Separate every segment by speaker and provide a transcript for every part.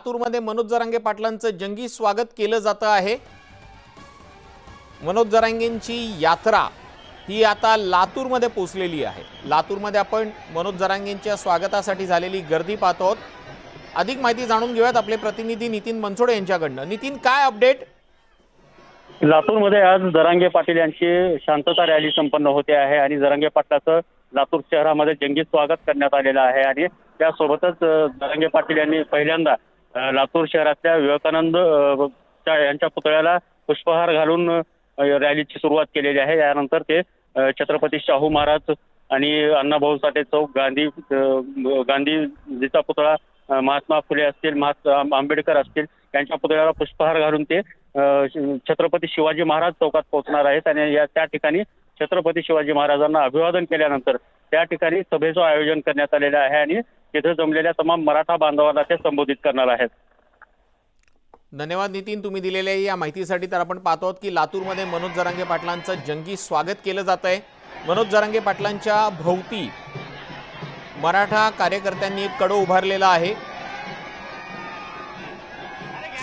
Speaker 1: लातूरमध्ये मनोज जरांगे पाटलांचं जंगी स्वागत केलं जातं आहे। मनोज जरांगेंची यात्रा ही आता लातूरमध्ये पोहोचलेली आहे। लातूरमध्ये आपण मनोज जरांगेंच्या स्वागतासाठी झालेली गर्दी पाहतो। अधिक माहिती जाणून घेऊयात आपले प्रतिनिधी नितीन बनसोडे यांच्याकडनं। नितीन, काय अपडेट?
Speaker 2: लातूरमध्ये आज जरांगे पाटील यांची शांतता रॅली संपन्न होते आहे आणि जरांगे पाटलाचं लातूर शहरामध्ये जंगी स्वागत करण्यात आलेलं आहे आणि त्यासोबतच जरांगे पाटील यांनी पहिल्यांदा लातूर शहरातल्या विवेकानंद यांच्या पुतळ्याला पुष्पहार घालून रॅलीची सुरुवात केलेली आहे। यानंतर ते छत्रपती शाहू महाराज आणि अण्णाभाऊ साठे चौक, गांधीजीचा पुतळा, महात्मा फुले असतील, आंबेडकर असतील यांच्या पुतळ्याला पुष्पहार घालून ते छत्रपती शिवाजी महाराज चौकात पोहोचणार आहेत आणि त्या ठिकाणी छत्रपती शिवाजी महाराजांना अभिवादन केल्यानंतर त्या ठिकाणी सभेचं आयोजन करण्यात आलेलं आहे आणि तिथे जमलेल्या तमाम मराठा बांधवांना ते संबोधित करणार आहेत।
Speaker 1: धन्यवाद नितीन, तुम्ही दिलेल्या या माहितीसाठी। तर आपण पाहतो की लातूरमध्ये मनोज जरांगे पाटलांचं जंगी स्वागत केलं जात आहे। मनोज जरांगे पाटलांच्या भोवती मराठा कार्यकर्त्यांनी एक कडो उभारलेला आहे।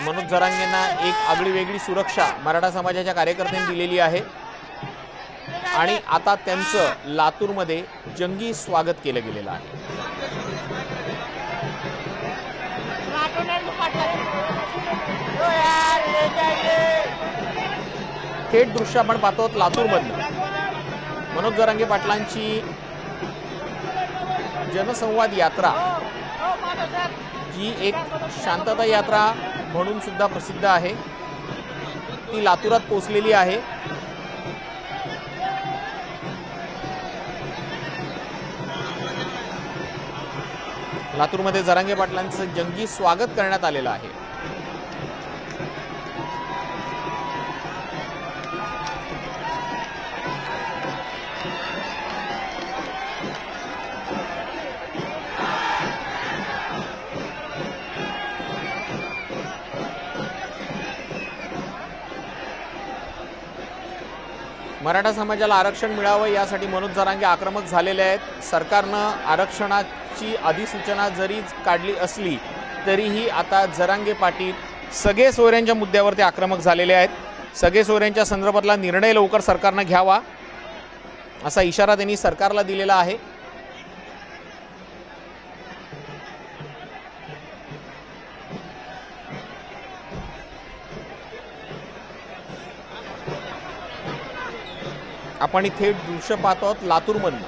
Speaker 1: मनोज जरांगेंना एक आगळीवेगळी सुरक्षा मराठा समाजाच्या कार्यकर्त्यांनी दिलेली आहे आणि आता त्यांचं लातूरमध्ये जंगी स्वागत केलं गेलेलं आहे। थेट दृश्य आपण पाहतो लातूरमधलं। मनोज जरांगे पाटलांची जनसंवाद यात्रा, जी एक शांतता यात्रा म्हणून सुद्धा प्रसिद्ध आहे, ती लातूरात पोहोचलेली आहे। लातूरमध्ये जरांगे पाटलांचं जंगी स्वागत करण्यात आलेलं आहे। मराठा समाजाला आरक्षण मिळावं यासाठी मनोज जरांगे आक्रमक झालेले आहेत। सरकारनं आरक्षणाची अधिसूचना जरी काढली असली तरीही आता जरांगे पाटील सगळे सोयऱ्यांच्या मुद्द्यावर ते आक्रमक झालेले आहेत। सगळे सोयऱ्यांच्या संदर्भातला निर्णय लवकर सरकारनं घ्यावा असा इशारा त्यांनी सरकारला दिलेला आहे। आपण थेट दृश्य पाहतो लातूरमधून।